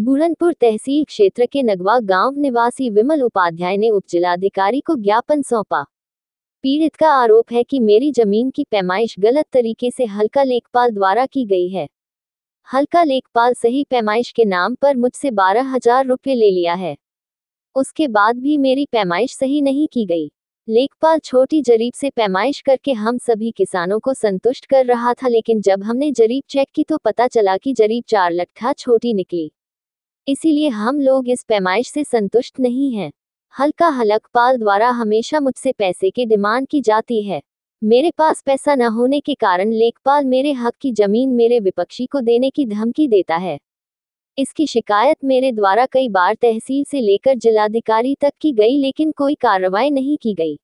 बुरहानपुर तहसील क्षेत्र के नगवा गांव निवासी विमल उपाध्याय ने उपजिलाधिकारी को ज्ञापन सौंपा। पीड़ित का आरोप है कि मेरी जमीन की पैमाइश गलत तरीके से हल्का लेखपाल द्वारा की गई है। हल्का लेखपाल सही पैमाइश के नाम पर मुझसे 12,000 रुपये ले लिया है। उसके बाद भी मेरी पैमाइश सही नहीं की गई। लेखपाल छोटी जरीब से पैमाइश करके हम सभी किसानों को संतुष्ट कर रहा था, लेकिन जब हमने जरीब चेक की तो पता चला कि जरीब 4 लट्ठा छोटी निकली। इसीलिए हम लोग इस पैमाइश से संतुष्ट नहीं हैं। हल्का लेखपाल द्वारा हमेशा मुझसे पैसे की डिमांड की जाती है। मेरे पास पैसा न होने के कारण लेखपाल मेरे हक की जमीन मेरे विपक्षी को देने की धमकी देता है। इसकी शिकायत मेरे द्वारा कई बार तहसील से लेकर जिलाधिकारी तक की गई, लेकिन कोई कार्रवाई नहीं की गई।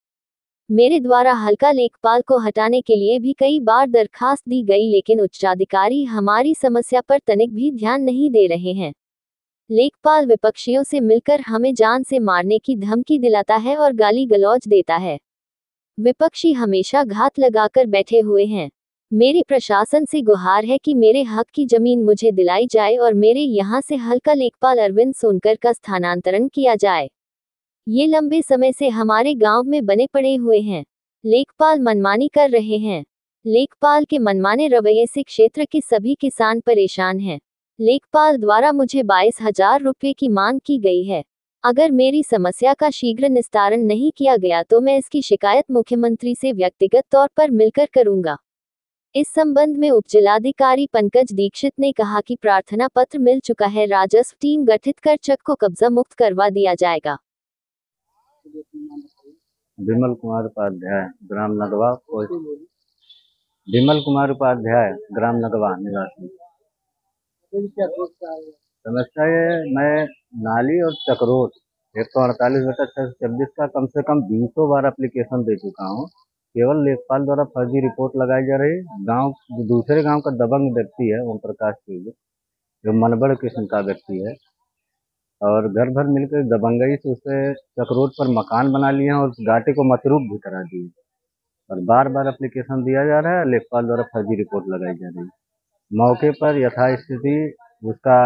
मेरे द्वारा हल्का लेखपाल को हटाने के लिए भी कई बार दरखास्त दी गई, लेकिन उच्चाधिकारी हमारी समस्या पर तनिक भी ध्यान नहीं दे रहे हैं। लेखपाल विपक्षियों से मिलकर हमें जान से मारने की धमकी दिलाता है और गाली गलौज देता है। विपक्षी हमेशा घात लगाकर बैठे हुए हैं। मेरी प्रशासन से गुहार है कि मेरे हक की जमीन मुझे दिलाई जाए और मेरे यहाँ से हल्का लेखपाल अरविंद सोनकर का स्थानांतरण किया जाए। ये लंबे समय से हमारे गांव में बने पड़े हुए हैं। लेखपाल मनमानी कर रहे हैं। लेखपाल के मनमाने रवैये से क्षेत्र के सभी किसान परेशान हैं। लेखपाल द्वारा मुझे 22,000 रुपये की मांग की गई है। अगर मेरी समस्या का शीघ्र निस्तारण नहीं किया गया तो मैं इसकी शिकायत मुख्यमंत्री से व्यक्तिगत तौर पर मिलकर करूंगा। इस संबंध में उपजिलाधिकारी पंकज दीक्षित ने कहा कि प्रार्थना पत्र मिल चुका है, राजस्व टीम गठित कर चक को कब्जा मुक्त करवा दिया जाएगा। विमल कुमार उपाध्याय, ग्राम नगवा। विमल कुमार उपाध्याय, ग्राम नगवा निवासी। समस्या ये, मैं नाली और चक्रोट 148/626 का कम से कम 20 बार एप्लीकेशन दे चुका हूँ। केवल लेखपाल द्वारा फर्जी रिपोर्ट लगाई जा रही। गांव दूसरे गांव का दबंग व्यक्ति है ओम प्रकाश सिंह, जो मनबड़ किस्म का व्यक्ति है, और घर भर मिलकर दबंगई से उसे चक्रोट पर मकान बना लिए हैं और उस घाटी को मतरूप भी करा दिए। और बार बार एप्लीकेशन दिया जा रहा है, लेखपाल द्वारा फर्जी रिपोर्ट लगाई जा रही है। मौके पर यथास्थिति उसका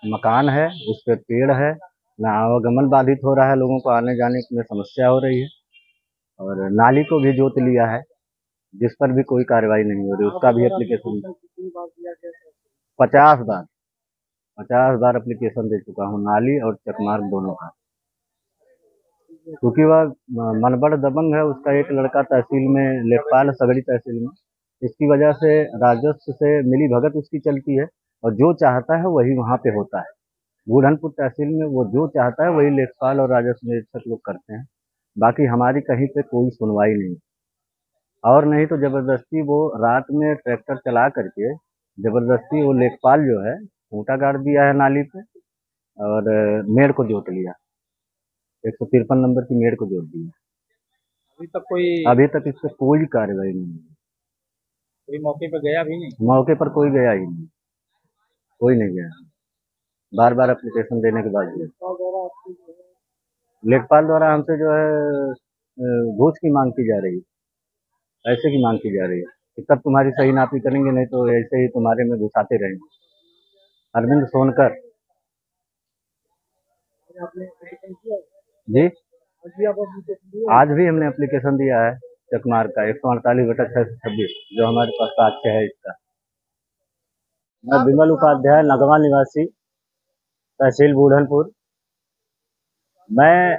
मकान है, उस पर पेड़ है, न आवागमन बाधित हो रहा है, लोगों को आने जाने में समस्या हो रही है। और नाली को भी जोत लिया है, जिस पर भी कोई कार्रवाई नहीं हो रही। उसका भी एप्लीकेशन 50 बार एप्लीकेशन दे चुका हूँ, नाली और चकमार्ग दोनों का। क्योंकि वह मनबड़ दबंग है। उसका एक लड़का तहसील में लेखपाल, सगड़ी तहसील में। इसकी वजह से राजस्व से मिली भगत उसकी चलती है, और जो चाहता है वही वहाँ पे होता है। बुरहानपुर तहसील में वो जो चाहता है वही लेखपाल और राजस्व निरीक्षक लोग करते हैं। बाकी हमारी कहीं पे कोई सुनवाई नहीं। और नहीं तो जबरदस्ती वो रात में ट्रैक्टर चला करके जबरदस्ती वो लेखपाल जो है खूंटा गाड़ दिया है नाली पे, और मेड़ को जोत लिया। 153 नंबर की मेड़ को जोत दिया। अभी तक इस पर कोई कार्रवाई नहीं है। कोई मौके पर गया भी नहीं? मौके पर कोई गया ही नहीं, कोई नहीं गया। बार बार एप्लीकेशन देने के बाद लेखपाल द्वारा हमसे जो है घूस की मांग की जा रही है, पैसे की मांग की जा रही है कि तब तुम्हारी सही नापी करेंगे, नहीं तो ऐसे ही तुम्हारे में घुसाते रहेंगे। अरविंद सोनकर जी, आज भी हमने एप्लीकेशन दिया है चकमार्ग का 148/626, जो हमारे पास साक्ष्य है इसका। मैं विमल उपाध्याय, नगवा निवासी, तहसील बुरहानपुर। मैं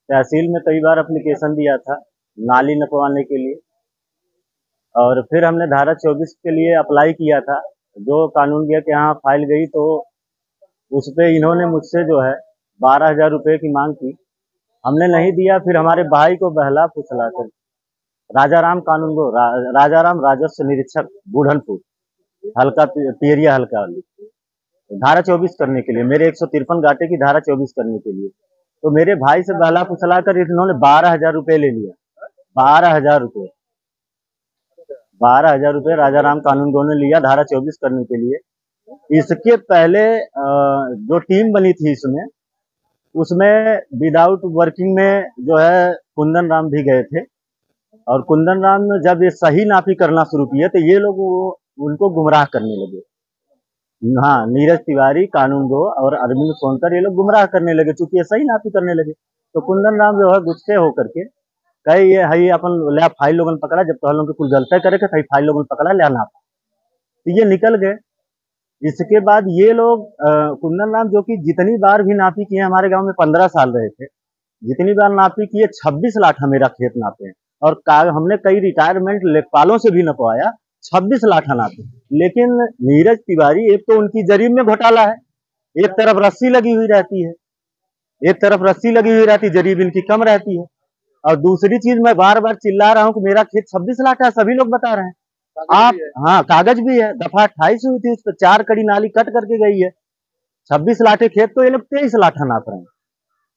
तहसील में कई बार एप्लीकेशन दिया था नाली नपवाने के लिए, और फिर हमने धारा 24 के लिए अप्लाई किया था। जो कानून के यहाँ फाइल गई तो उस पर इन्होंने मुझसे जो है 12,000 रुपये की मांग की। हमने नहीं दिया। फिर हमारे भाई को बहला फुसला कर राजाराम कानून को राजाराम राजस्व निरीक्षक बुरहानपुर, हल्का पियरिया हल्का वाली, धारा 24 करने के लिए, मेरे 153 घाटे की धारा 24 करने के लिए, तो मेरे भाई से बहला फुसला कर इन्होंने 12,000 रुपये ले लिया। 12,000 रुपये 12,000 रुपये राजाराम कानून गो ने लिया धारा 24 करने के लिए। इसके पहले जो टीम बनी थी उसमें विदाउट वर्किंग में जो है कुंदन राम भी गए थे, और कुंदन राम ने जब ये सही नापी करना शुरू किया तो ये लोग उनको गुमराह करने लगे। हाँ, नीरज तिवारी, कानून गो और अरविंद सोनकर ये लोग गुमराह करने लगे, चूंकि ये सही नापी करने लगे। तो कुंदन राम जो है गुस्से होकर के कहे ये हई अपन ले फाइल लोगन पकड़ा, जब तो हम लोग कुल गलती करे के फाइल लोगन पकड़ा ले नापा, तो ये निकल गए। इसके बाद ये लोग कुंदन राम जो कि जितनी बार भी नापी किए, हमारे गांव में 15 साल रहे थे, जितनी बार नापी किए 26 लाठा मेरा खेत नापे हैं। और हमने कई रिटायरमेंट लेखपालों से भी नपवाया, 26 लाठा नापे। लेकिन नीरज तिवारी, एक तो उनकी जरीब में घोटाला है, एक तरफ रस्सी लगी हुई रहती है, एक तरफ रस्सी लगी हुई रहती, जरीब इनकी कम रहती है। और दूसरी चीज, मैं बार बार चिल्ला रहा हूँ कि मेरा खेत 26 लाठा, सभी लोग बता रहे हैं आप। हाँ, कागज भी है, दफा 28 हुई थी, उस पर 4 कड़ी नाली कट करके गई है। 26 लाठे खेत तो ये लोग 23 लाठा नाप रहे हैं।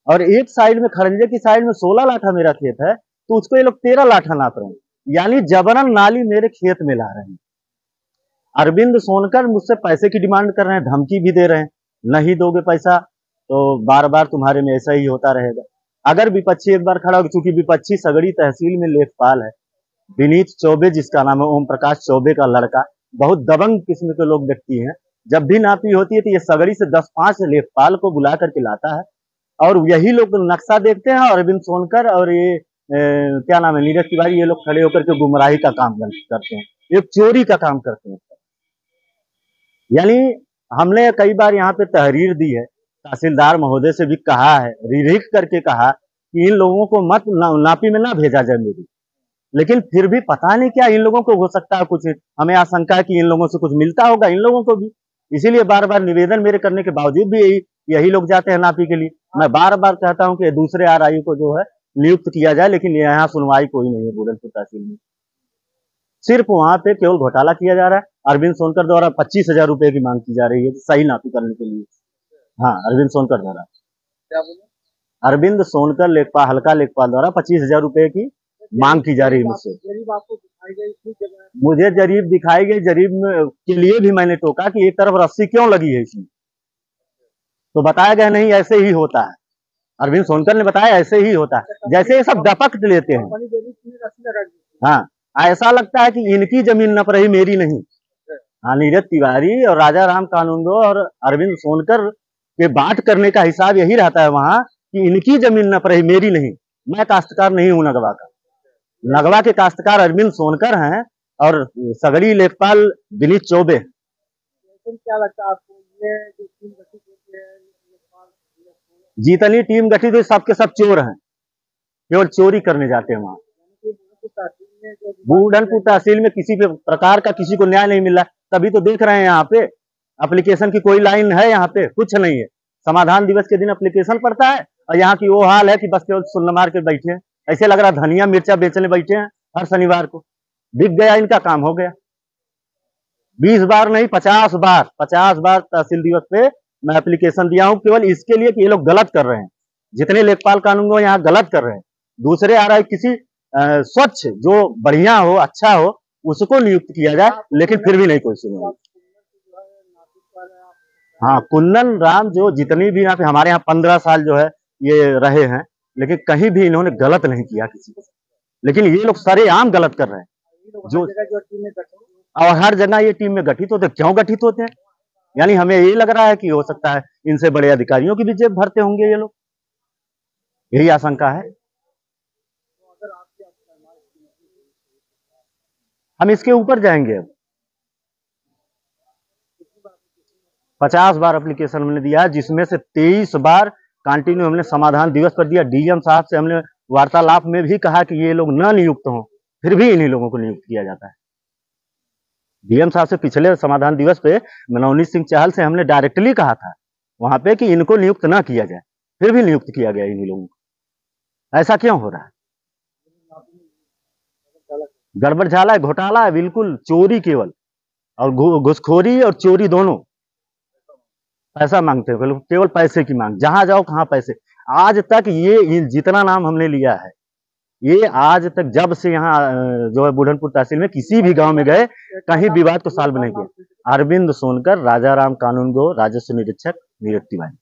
और एक साइड में, खरंजे की साइड में 16 लाठा मेरा खेत है, तो उसको ये लोग 13 लाठा नाप रहे हैं, यानी जबरन नाली मेरे खेत में ला रहे हैं। अरविंद सोनकर मुझसे पैसे की डिमांड कर रहे हैं, धमकी भी दे रहे हैं, नहीं दोगे पैसा तो बार बार तुम्हारे में ऐसा ही होता रहेगा। अगर विपक्षी एक बार खड़ा हो, चूंकि विपक्षी सगड़ी तहसील में लेखपाल है, विनीत चौबे जिसका नाम है, ओम प्रकाश चौबे का लड़का, बहुत दबंग किस्म के लोग व्यक्ति हैं। जब भी नापी होती है तो ये सगड़ी से 10-5 लेखपाल को बुला करके लाता है, और यही लोग नक्शा देखते हैं, और अरविंद सोनकर और ये क्या नाम है, नीरज तिवारी, ये लोग खड़े होकर के गुमराही का काम करते हैं, ये चोरी का काम करते हैं। यानी हमने कई बार यहाँ पे तहरीर दी है, तहसीलदार महोदय से भी कहा है, रिरीख करके कहा कि इन लोगों को मत नापी में ना भेजा जाए मेरी, लेकिन फिर भी पता नहीं क्या इन लोगों को हो सकता है कुछ, हमें आशंका है कि इन लोगों से कुछ मिलता होगा इन लोगों को भी, इसीलिए बार बार निवेदन मेरे करने के बावजूद भी यही लोग जाते हैं नापी के लिए। मैं बार बार कहता हूं कि दूसरे आरआई को जो है नियुक्त किया जाए, लेकिन यहाँ सुनवाई कोई नहीं है बुढ़नपुर तहसील में। सिर्फ वहां पे केवल घोटाला किया जा रहा है। अरविंद सोनकर द्वारा 25,000 रुपए की मांग की जा रही है सही नापी करने के लिए। हाँ, अरविंद सोनकर द्वारा, अरविंद सोनकर लेखपाल, हल्का लेखपाल द्वारा 25,000 रुपए की मांग की जा रही है मुझसे। मुझे जरीब दिखाई गई, जरीब के लिए भी मैंने टोका कि एक तरफ रस्सी क्यों लगी है इसमें, तो बताया गया नहीं ऐसे ही होता है। अरविंद सोनकर ने बताया ऐसे ही होता है, जैसे ये सब दपक लेते हैं। हाँ, ऐसा लगता है कि इनकी जमीन नप रही, मेरी नहीं। हाँ, नीरज तिवारी और राजा राम कानूनगो और अरविंद सोनकर के बांट करने का हिसाब यही रहता है वहां कि इनकी जमीन नप रही, मेरी नहीं। मैं काश्तकार नहीं हूं नगवा का, नगवा के काश्तकार अरविंद सोनकर हैं और सगड़ी लेखपाल विनीत चौबे। क्या लगता है आपको, ये जो टीम गठित होती है, जितनी टीम गठित हुई सबके सब चोर हैं, केवल चोरी करने जाते हैं वहां। बुढ़नपुर तहसील में किसी भी प्रकार का किसी को न्याय नहीं मिल रहा, तभी तो देख रहे हैं यहाँ पे एप्लीकेशन की कोई लाइन है, यहाँ पे कुछ नहीं है। समाधान दिवस के दिन एप्लीकेशन पड़ता है और यहाँ की वो हाल है कि बस केवल सुन्न मार के बैठे हैं, ऐसे लग रहा धनिया मिर्चा बेचने बैठे हैं। हर शनिवार को बिक गया, इनका काम हो गया। 20 बार नहीं 50 बार तहसील दिवस पे मैं एप्लीकेशन दिया हूं, केवल इसके लिए कि ये लोग गलत कर रहे हैं, जितने लेखपाल कानून को यहाँ गलत कर रहे हैं। दूसरे आ रहा है किसी स्वच्छ जो बढ़िया हो, अच्छा हो, उसको नियुक्त किया जाए, लेकिन फिर भी नहीं कोई सुनवाई। हाँ, कुंदन राम जो जितनी भी यहाँ पे हमारे यहाँ 15 साल जो है ये रहे हैं, लेकिन कहीं भी इन्होंने गलत नहीं किया किसी को, लेकिन ये लोग सरेआम गलत कर रहे हैं। जो और हर जगह ये टीम में गठित होते, क्यों गठित होते हैं? यानी हमें ये लग रहा है कि हो सकता है इनसे बड़े अधिकारियों की भी जेब भरते होंगे ये लोग, यही आशंका है। हम इसके ऊपर जाएंगे। अब 50 बार एप्लीकेशन हमने दिया है, जिसमें से 23 बार कंटिन्यू हमने समाधान दिवस पर दिया। डीएम साहब से हमने वार्तालाप में भी कहा कि ये लोग न नियुक्त हों, फिर भी इन्हीं लोगों को नियुक्त किया जाता है। डीएम साहब से पिछले समाधान दिवस पे मनोनीत सिंह चाहल से हमने डायरेक्टली कहा था वहां पे कि इनको नियुक्त ना किया जाए, फिर भी नियुक्त किया गया इन्हीं लोगों को। ऐसा क्यों हो रहा है? गड़बड़ झाला है, घोटाला है, बिल्कुल चोरी केवल, और घुसखोरी और चोरी दोनों। पैसा मांगते हैं, केवल पैसे की मांग, जहां जाओ कहां पैसे। आज तक ये जितना नाम हमने लिया है, ये आज तक जब से यहाँ जो है बुढ़नपुर तहसील में किसी भी गांव में गए, कहीं विवाद को सॉल्व नहीं किया। अरविंद सोनकर, राजा राम कानूनगो, राजस्व निरीक्षक, नीरज तिवारी।